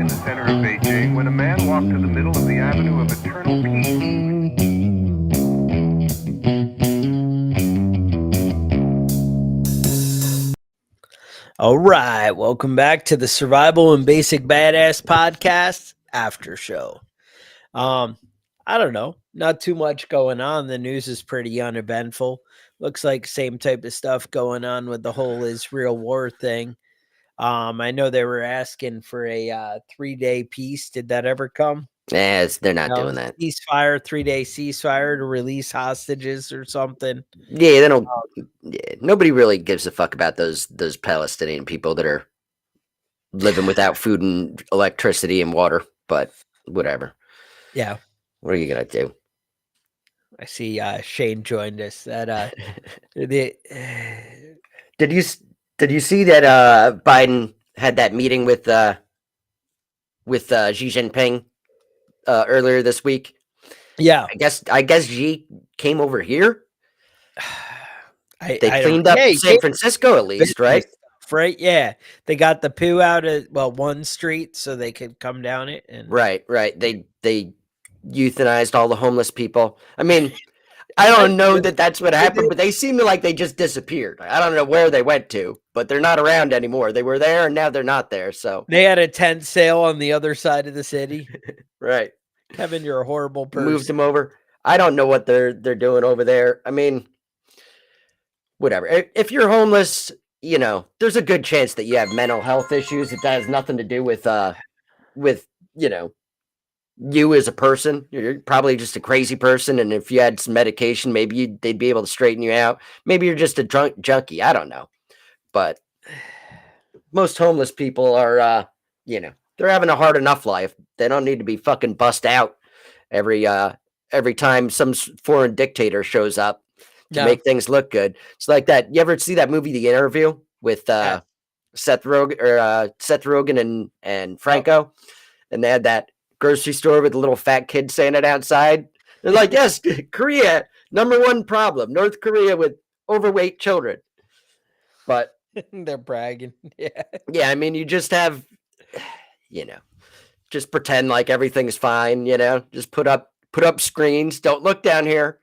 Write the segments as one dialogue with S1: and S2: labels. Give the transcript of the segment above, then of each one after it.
S1: the center of Beijing when a man walked to the middle of the Avenue of Eternal Peace.
S2: All right, welcome back to the Survival and Basic Badass Podcast After Show. I don't know, not too much going on. The news is pretty uneventful. Looks like same type of stuff going on with the whole Israel war thing. I know they were asking for a 3-day peace. Did that ever come?
S3: Yes, they're not
S2: No,
S3: doing that.
S2: ceasefire, 3-day ceasefire to release hostages or something.
S3: Yeah, they don't. Yeah, nobody really gives a fuck about those Palestinian people that are living without food and electricity and water. But whatever.
S2: Yeah,
S3: What are you gonna do?
S2: I see. Shane joined us. That the
S3: Did you see that Biden had that meeting with Xi Jinping earlier this week?
S2: yeah.
S3: I guess Xi came over here. They
S2: I
S3: cleaned
S2: don't,
S3: up
S2: yeah,
S3: San Francisco at least, right?
S2: stuff, right? Yeah, they got the poo out of one street so they could come down it and
S3: Right. They euthanized all the homeless people. I mean, I don't know that that's what happened, but they seem like they just disappeared. I don't know where they went to, but they're not around anymore. They were there and now they're not there. So
S2: they had a tent sale on the other side of the city.
S3: right,
S2: Kevin, you're a horrible person.
S3: moved them over. I don't know what they're doing over there. I mean, whatever. If you're homeless, you know, there's a good chance that you have mental health issues. It has nothing to do with you know, you as a person. You're probably just a crazy person, and if you had some medication, maybe they'd be able to straighten you out. Maybe you're just a drunk junkie. I don't know, but most homeless people are, you know, they're having a hard enough life. They don't need to be fucking bust out every time some foreign dictator shows up to make things look good. It's like that. You ever see that movie, The Interview, with Seth Rogen and Franco, and they had that grocery store with a little fat kid saying it outside. They're like, yes, Korea, #1 problem, North Korea with overweight children. But
S2: they're bragging.
S3: Yeah, I mean, you just have, you know, just pretend like everything's fine, you know, just put up screens. Don't look down here.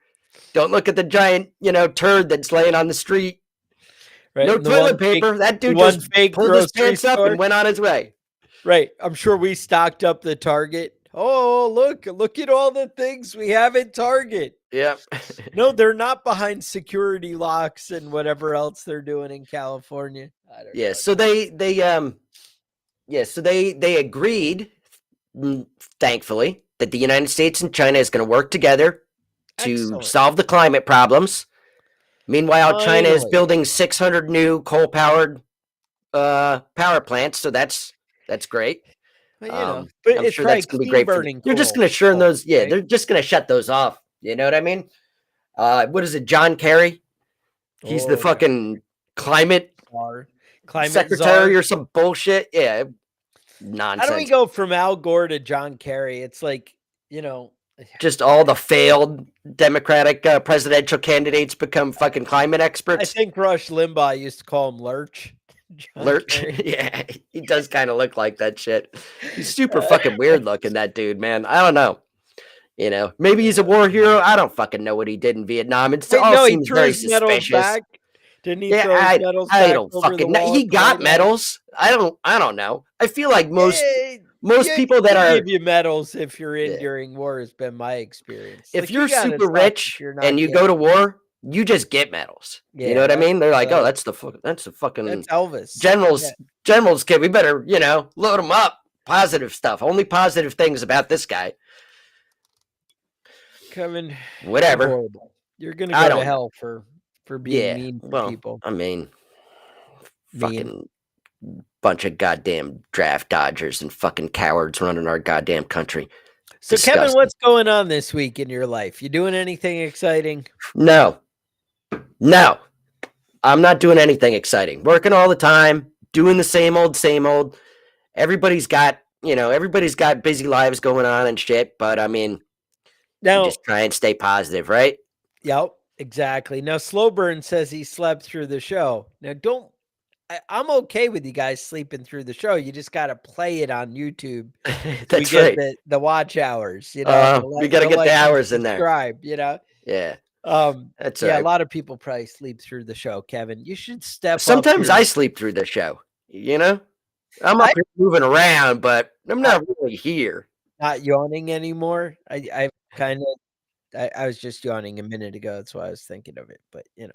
S3: Don't look at the giant, you know, turd that's laying on the street. Right. No toilet paper. That dude just pulled his pants up and went on his way.
S2: Right. I'm sure we stocked up the Target. Oh, look at all the things we have at Target.
S3: Yep.
S2: No, they're not behind security locks and whatever else they're doing in California. I don't know.
S3: So they agreed, thankfully, that the United States and China is going to work together to solve the climate problems. Meanwhile, China is building 600 new coal-powered power plants, so that's great.
S2: But, you know,
S3: I'm sure that's going to be great. They're just going to shut those. Yeah, they're just going to shut those off. You know what I mean? What is it, John Kerry? He's the fucking climate secretary or some bullshit. Yeah, nonsense.
S2: How do we go from Al Gore to John Kerry? It's like, you know,
S3: just all the failed Democratic presidential candidates become fucking climate experts.
S2: I think Rush Limbaugh used to call him Lurch.
S3: Lurch? Yeah, he does kind of look like that shit. He's super fucking weird looking, that dude, man. I don't know. You know, maybe he's a war hero. I don't fucking know what he did in Vietnam. It all seems very suspicious.
S2: Back. Didn't he throw his medals back?
S3: I don't fucking know. He got medals. I don't know. I feel like most people that are
S2: give you medals if you're in during war has been my experience.
S3: If you're super rich and you go to war, you just get medals. You know what I mean? They're like, oh, that's fucking
S2: that's Elvis.
S3: General's kid. We better, you know, load him up. Positive stuff. Only positive things about this guy.
S2: Kevin,
S3: whatever.
S2: You're gonna go to hell for being mean to people.
S3: I mean, fucking bunch of goddamn draft dodgers and fucking cowards running our goddamn country.
S2: So, Kevin, what's going on this week in your life? You doing anything exciting?
S3: No, I'm not doing anything exciting. Working all the time, doing the same old. Everybody's got busy lives going on and shit. But I mean, now just try and stay positive, right?
S2: Yep, exactly. Now, Slowburn says he slept through the show. Now, I'm okay with you guys sleeping through the show. You just got to play it on YouTube. So we
S3: That's
S2: get
S3: right.
S2: the watch hours, the
S3: We got to get the
S2: like and
S3: hours in there.
S2: subscribe,
S3: Yeah, that's all
S2: Yeah, a
S3: right.
S2: lot of people probably sleep through the show, Kevin. You should step up
S3: Sometimes I
S2: your
S3: sleep through the show. I'm up
S2: I
S3: here moving around, but I'm
S2: I
S3: not really here.
S2: not yawning anymore. I kind of I was just yawning a minute ago. That's why I was thinking of it. But yeah,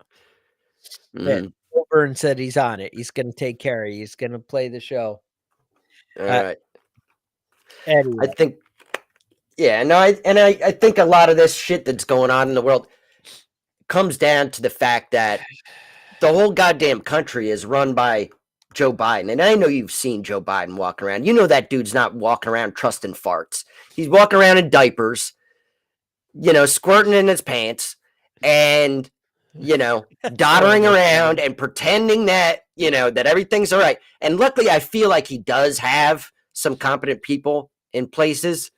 S3: Mhm.
S2: Burn said he's on it. He's going to take care of you. He's going to play the show.
S3: All
S2: Uh,
S3: right. I
S2: anyway,
S3: think, yeah, no, I think a lot of this shit that's going on in the world comes down to the fact that the whole goddamn country is run by Joe Biden. And I know you've seen Joe Biden walk around. You know that dude's not walking around trusting farts. He's walking around in diapers, squirting in his pants and, doddering
S2: oh,
S3: around and pretending that, that everything's all right. And luckily, I feel like he does have some competent people in places.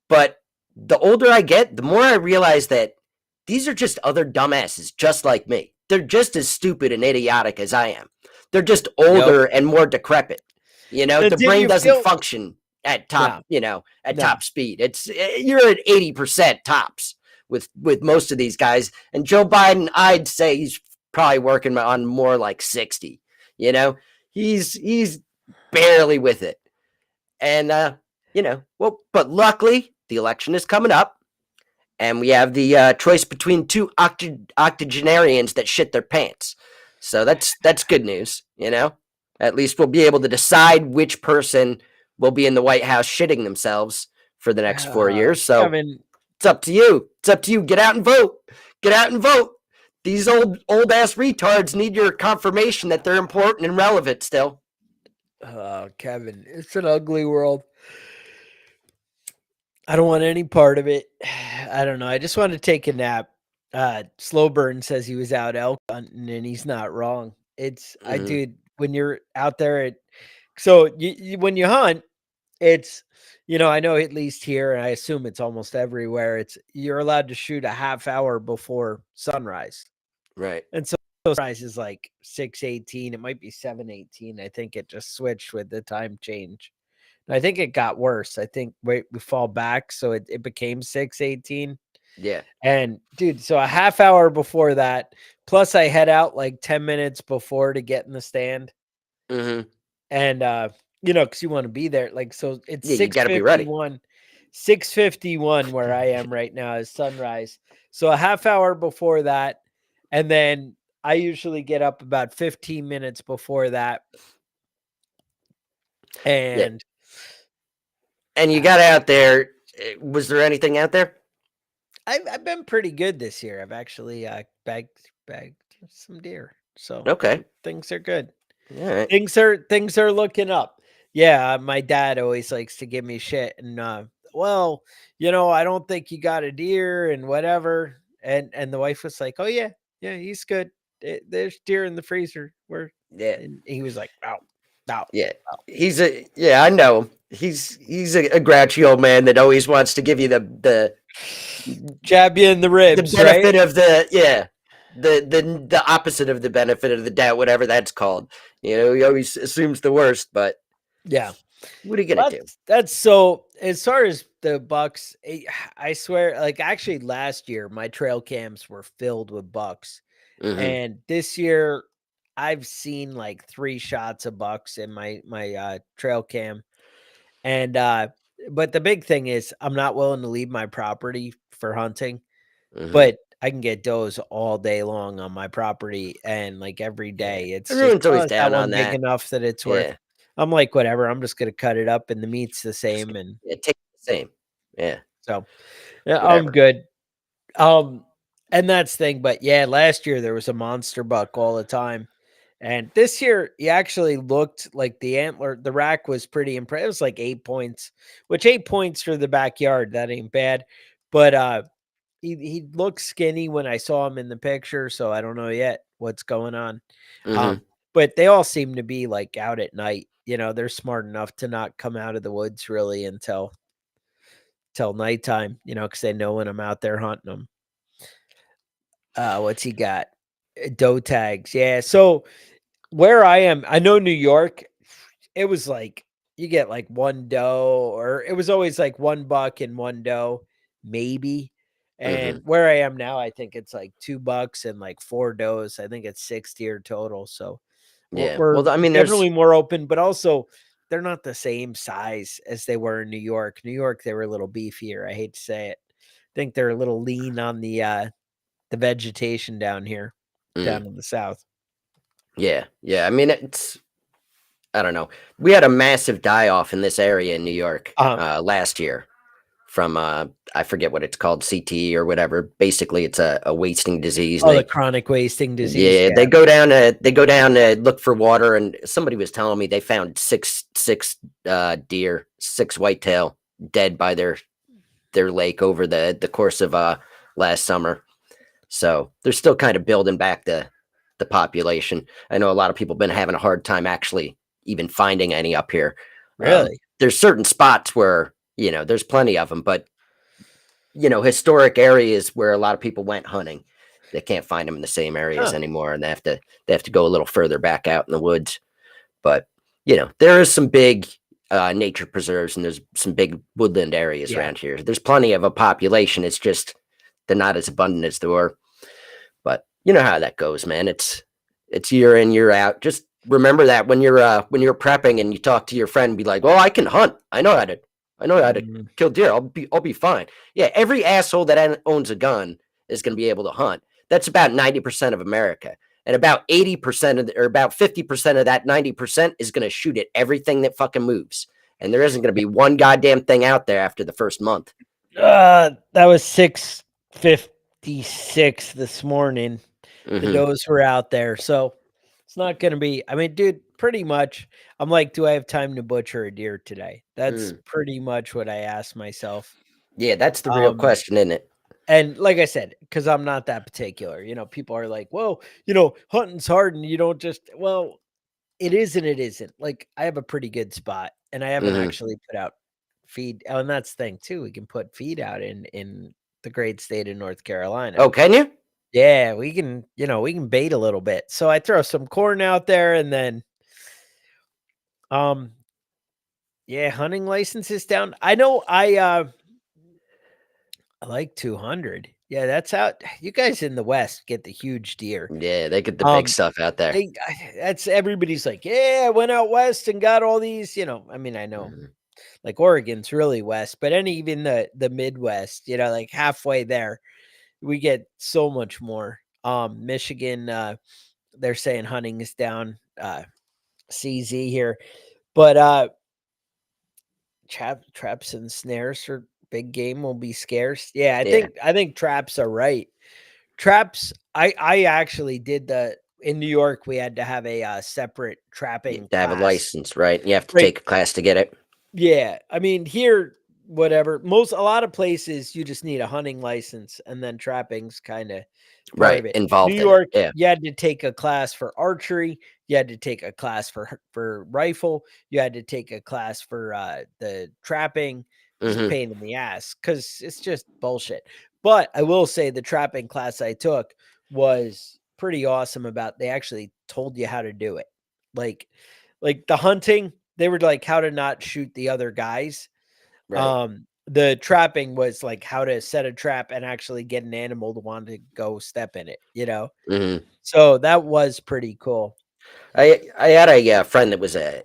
S3: But the older I get, the more I realize that these are just other dumbasses just like me. They're just as stupid and idiotic as I am. They're just older and more decrepit. The
S2: did
S3: brain
S2: you
S3: doesn't
S2: feel
S3: function at top, at
S2: no.
S3: top speed. You're at 80% tops with most of these guys. And Joe Biden, I'd say he's probably working on more like 60. He's barely with it. And but luckily the election is coming up. And we have the choice between two octogenarians that shit their pants. So that's good news, At least we'll be able to decide which person will be in the White House shitting themselves for the next 4 years. So
S2: Kevin,
S3: it's up to you. It's up to you. Get out and vote. Get out and vote. These old ass retards need your confirmation that they're important and relevant still.
S2: Kevin, it's an ugly world. I don't want any part of it. I don't know. I just want to take a nap. Slow Burn says he was out elk hunting, and he's not wrong. Dude, when you're out there, when you hunt, it's, I know at least here, and I assume it's almost everywhere. You're allowed to shoot a half hour before sunrise,
S3: right?
S2: And so sunrise is like 6:18. It might be 7:18. I think it just switched with the time change. I think it got worse. I think we fall back, so it became 6:18.
S3: Yeah.
S2: And dude, so a half hour before that, plus I head out like 10 minutes before to get in the stand.
S3: Mm-hmm.
S2: And because you want to be there. Like, so it's
S3: 6:51.
S2: 6:51 where I am right now is sunrise. So a half hour before that, and then I usually get up about 15 minutes before that. And
S3: you got out there. Was there anything out there?
S2: I've been pretty good this year. I've actually bagged some deer. So
S3: okay,
S2: things are good.
S3: All right.
S2: Things are looking up. Yeah, my dad always likes to give me shit and well, I don't think you got a deer and whatever. And the wife was like, "Oh yeah, he's good. There's deer in the freezer." And he was like, "Wow.
S3: Yeah, I know him. He's a grouchy old man that always wants to give you the
S2: jab you in the ribs,
S3: the benefit
S2: right?
S3: of the opposite of the benefit of the doubt, whatever that's called. He always assumes the worst, but
S2: yeah.
S3: What are you gonna do?
S2: That's so. As far as the bucks, I swear, like actually last year my trail cams were filled with bucks, and this year I've seen like 3 shots of bucks in my trail cam. And but the big thing is I'm not willing to leave my property for hunting, but I can get does all day long on my property and like every day. It's
S3: Everyone's always
S2: is
S3: down on
S2: big
S3: that.
S2: enough that it's worth. I'm like, whatever. I'm just gonna cut it up, and the meat's the same, and
S3: take the same. Yeah.
S2: So I'm good. And that's the thing, but yeah, last year there was a monster buck all the time. And this year he actually looked like the rack was pretty impressive. It was like 8 points, which 8 points for the backyard, that ain't bad. But he looked skinny when I saw him in the picture, so I don't know yet what's going on. But they all seem to be like out at night. They're smart enough to not come out of the woods really until nighttime, because they know when I'm out there hunting them. What's he got? Doe tags. Yeah. So where I am, I know New York, it was like you get like one doe, or it was always like one buck and one doe, maybe.
S3: Hmm.
S2: And where I am now, I think it's like 2 bucks and like 4 does. I think it's 6 deer total. So
S3: Yeah.
S2: we're
S3: Well, I mean, there's
S2: definitely more open, but also they're not the same size as they were in New York. New York, they were a little beefier. I hate to say it. I think they're a little lean on the vegetation down here,
S3: mm,
S2: down in the south.
S3: yeah, yeah. I mean, I don't know. We had a massive die off in this area in New York
S2: Uh-huh.
S3: last year from I forget what it's called, CTE or whatever. Basically, it's a wasting disease, and
S2: Oh, the chronic wasting disease.
S3: yeah,
S2: Yeah.
S3: they go down to look for water, and somebody was telling me they found six deer, six whitetail dead by their lake over the course of last summer. So they're still kind of building back the population. I know a lot of people have been having a hard time actually even finding any up here.
S2: Really?
S3: There's certain spots where there's plenty of them, but historic areas where a lot of people went hunting, they can't find them in the same areas
S2: Huh.
S3: anymore, and they have to go a little further back out in the woods. But there is some big nature preserves, and there's some big woodland areas
S2: Yeah.
S3: around here. There's plenty of a population. It's just they're not as abundant as they were. But you know how that goes, man. It's year in, year out. Just remember that when you're prepping and you talk to your friend, be like, "Well, I can hunt. I know how to
S2: Mm,
S3: kill deer. I'll be fine." Yeah, every asshole that owns a gun is going to be able to hunt. That's about 90% of America, and about 80% or about 50% of that 90% is going to shoot at everything that fucking moves. And there isn't going to be one goddamn thing out there after the first month.
S2: that was 6:56 this morning. The
S3: Hmm.
S2: does were out there, so it's not gonna be. I mean, dude, pretty much. I'm like, do I have time to butcher a deer today? That's
S3: Mm.
S2: pretty much what I asked myself.
S3: Yeah, that's the real
S2: Um,
S3: question, isn't it?
S2: and like I said, because I'm not that particular. People are like, well, hunting's hard, and you don't just. Well, it is and it isn't. Like, I have a pretty good spot, and I haven't
S3: Hmm.
S2: actually put out feed. Oh, and that's the thing too. We can put feed out in the great state of North Carolina.
S3: Oh, can you?
S2: Yeah, we can bait a little bit. So I throw some corn out there, and then um yeah, hunting licenses down. I know I like 200. Yeah, that's out. You guys in the West get the huge deer.
S3: Yeah, they get the big
S2: Um
S3: stuff out there.
S2: that's everybody's like, "Yeah, I went out west and got all these," I mean, I know
S3: Mhm.
S2: like Oregon's really west, but even the Midwest, like halfway there, we get so much more. Michigan, they're saying hunting is down, CZ here, but traps and snares for big game will be scarce. Yeah, I
S3: Yeah,
S2: think I think traps are right. Traps, I actually did the in New York. We had to have a separate
S3: you have
S2: trapping
S3: to have a
S2: class,
S3: license, right? You have to
S2: right?
S3: take a class to get it.
S2: Yeah, I mean here, whatever. A lot of places you just need a hunting license, and then trapping's kind of part of
S3: Right,
S2: it. New
S3: involved in it.
S2: York,
S3: Yeah.
S2: you had to take a class for archery. You had to take a class for rifle. You had to take a class for the trapping. Just a
S3: Hmm.
S2: pain in the ass because it's just bullshit. But I will say the trapping class I took was pretty awesome. About they actually told you how to do it, like the hunting. They were like how to not shoot the other guys.
S3: Right.
S2: The trapping was like how to set a trap and actually get an animal to want to go step in it.
S3: Hmm.
S2: So that was pretty cool.
S3: I had a friend that was a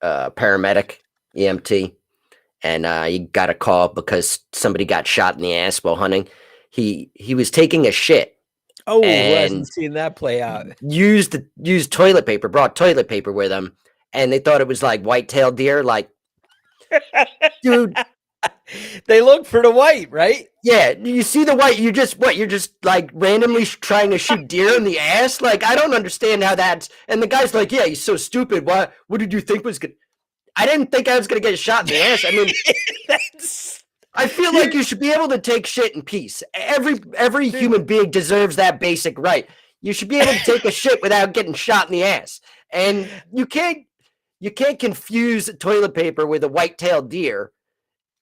S3: paramedic, EMT, and he got a call because somebody got shot in the ass while hunting. He was taking a shit
S2: Oh, who
S3: and
S2: hasn't seen that play out?
S3: used toilet paper, brought toilet paper with him, and they thought it was like white-tailed deer. Like, dude,
S2: They look for the white, right?
S3: yeah, you see the white, you're just like randomly trying to shoot deer in the ass? Like, I don't understand how that's. And the guy's like, yeah, he's so stupid. What did you think was good? I didn't think I was gonna get shot in the ass. I mean,
S2: That's
S3: I feel like you should be able to take shit in peace. Every
S2: dude,
S3: human being deserves that basic right. You should be able to take a shit without getting shot in the ass. And you can't confuse toilet paper with a white-tailed deer.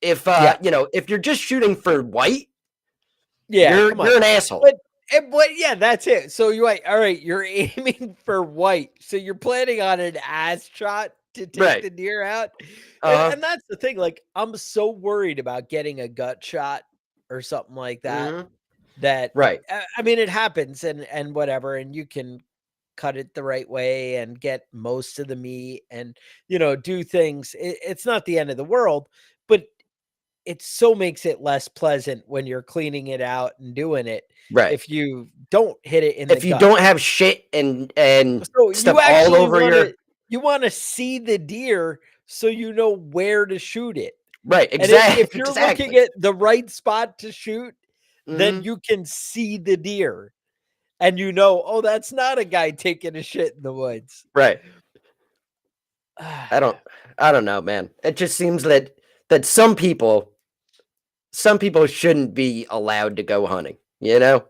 S3: If
S2: yeah,
S3: if you're just shooting for white,
S2: yeah.
S3: you're
S2: Come on,
S3: you're an asshole.
S2: but But yeah, that's it. So you're like, all right, you're aiming for white. So you're planning on an ass shot to take
S3: Right.
S2: the deer out.
S3: Uh-huh.
S2: And that's the thing. Like, I'm so worried about getting a gut shot or something like that.
S3: Mhm.
S2: That
S3: Right.
S2: I mean, it happens and whatever, and you can cut it the right way and get most of the meat and do things. It's not the end of the world, but it so makes it less pleasant when you're cleaning it out and doing it
S3: Right.
S2: if you don't hit it in the
S3: If you
S2: gut.
S3: don't have shit and
S2: So
S3: stuff
S2: you
S3: all
S2: actually
S3: over
S2: you want to see the deer so you know where to shoot it.
S3: right,
S2: And
S3: exactly.
S2: if you're looking at the right spot to shoot, then
S3: Mhm.
S2: you can see the deer and oh, that's not a guy taking a shit in the woods.
S3: Right. I don't know, man. It just seems that some people shouldn't be allowed to go hunting, you know?
S2: Yeah.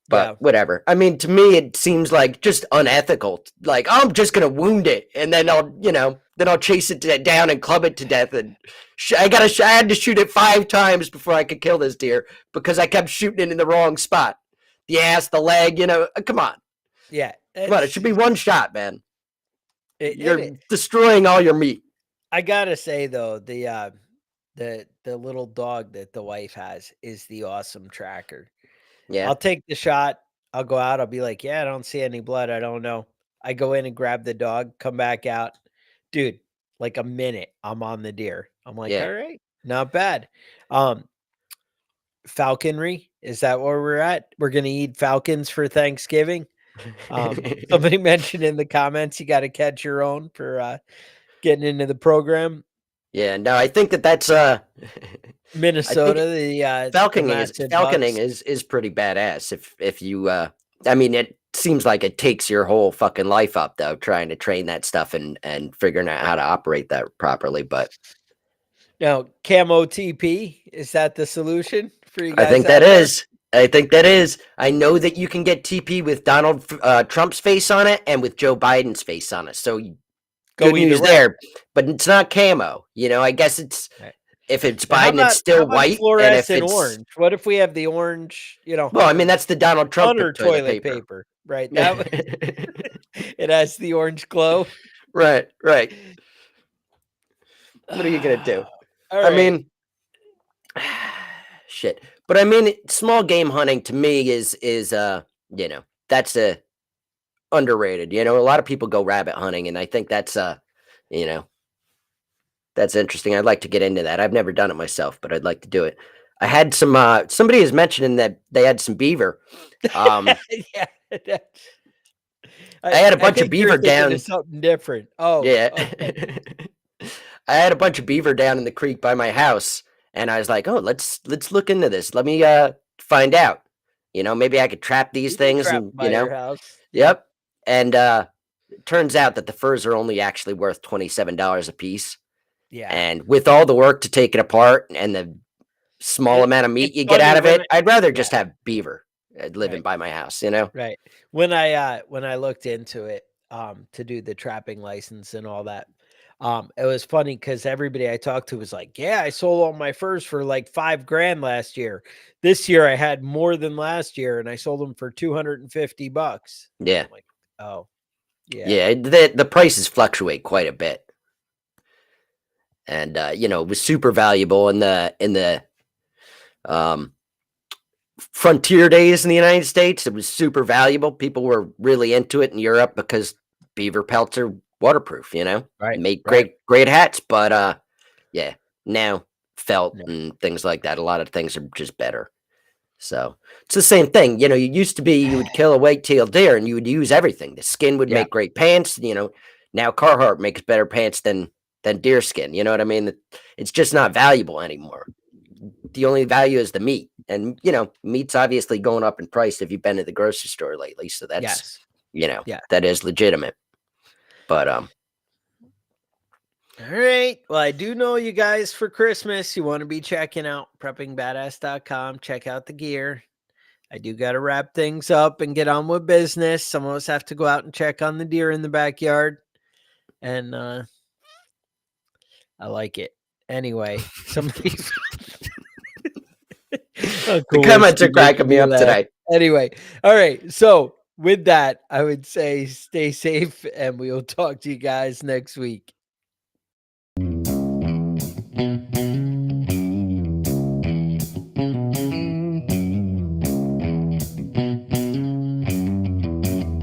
S3: But whatever. I mean, to me it seems like just unethical. Like, I'm just going to wound it and then I'll chase it down and club it to death and I had to shoot it 5 times before I could kill this deer because I kept shooting it in the wrong spot. The ass, the leg, come on.
S2: Yeah.
S3: Come on, it should be one shot, man.
S2: It-
S3: You're
S2: it-
S3: destroying all your meat.
S2: I gotta say though, the little dog that the wife has is the awesome tracker.
S3: Yeah.
S2: I'll take the shot. I'll go out. I'll be like, yeah, I don't see any blood. I don't know. I go in and grab the dog, come back out. Dude, like a minute, I'm on the deer. I'm like,
S3: Yeah.
S2: all right, not bad. Falconry, is that where we're at? We're gonna eat falcons for Thanksgiving. Somebody mentioned in the comments you got to catch your own for getting into the program.
S3: Yeah, no, I think that's
S2: Minnesota, the
S3: falconing is pretty badass if you I mean, it seems like it takes your whole fucking life up though trying to train that stuff and figuring out how to operate that properly, but
S2: now camo TP, is that the solution for you guys?
S3: I think that is. I think that is. I know that you can get TP with Donald Trump's face on it and with Joe Biden's face on it. So good news there, but it's not camo. I guess it's
S2: right.
S3: If it's
S2: Now,
S3: Biden, it's still white. And if
S2: fluorescent
S3: it's
S2: orange, what if we have the orange?
S3: Well, I mean that's the Donald Trump
S2: toilet paper, right? Now it has the orange glow.
S3: Right. What are you gonna do?
S2: All
S3: I
S2: right.
S3: mean, shit. But I mean, small game hunting to me is that's underrated. A lot of people go rabbit hunting, and I think that's that's interesting. I'd like to get into that. I've never done it myself, but I'd like to do it. I had some somebody is mentioning that they had some beaver.
S2: Yeah.
S3: I had a bunch of
S2: think you're
S3: beaver
S2: thinking
S3: down.
S2: of something different. Oh,
S3: Yeah.
S2: okay.
S3: I had a bunch of beaver down in the creek by my house, and I was like, "Oh, let's look into this. Let me find out. Maybe I could trap these
S2: You can
S3: things,
S2: trap
S3: and
S2: by your house.
S3: Yep. And it turns out that the furs are only actually worth $27 a piece.
S2: Yeah.
S3: And with all the work to take it apart and the small amount of meat
S2: it's
S3: you get out of
S2: funny
S3: it, I'd rather just have beaver living
S2: Right.
S3: by my house,
S2: Right. When I looked into it to do the trapping license and all that, it was funny because everybody I talked to was like, yeah, I sold all my furs for like $5,000 last year. This year I had more than last year and I sold them for $250.
S3: Yeah.
S2: I'm like, oh, yeah.
S3: Yeah, the prices fluctuate quite a bit. And it was super valuable in the frontier days in the United States. It was super valuable. People were really into it in Europe because beaver pelts are waterproof,
S2: Right.
S3: Make
S2: right.
S3: great hats, but yeah, now felt
S2: No.
S3: and things like that, a lot of things are just better. So it's the same thing. You used to be you would kill a white-tailed deer and you would use everything. The skin would
S2: Yeah.
S3: make great pants. Now Carhartt makes better pants than deer skin. You know what I mean? It's just not valuable anymore. The only value is the meat. And meat's obviously going up in price if you've been to the grocery store lately. So that's
S2: Yes.
S3: that is legitimate. But
S2: All right. Well, I do know you guys for Christmas, you want to be checking out preppingbadass.com. Check out the gear. I do got to wrap things up and get on with business. Some of us have to go out and check on the deer in the backyard. And I like it. Anyway, some of these
S3: the comments are cracking me up today.
S2: Anyway, all right. So with that, I would say stay safe, and we will talk to you guys next week.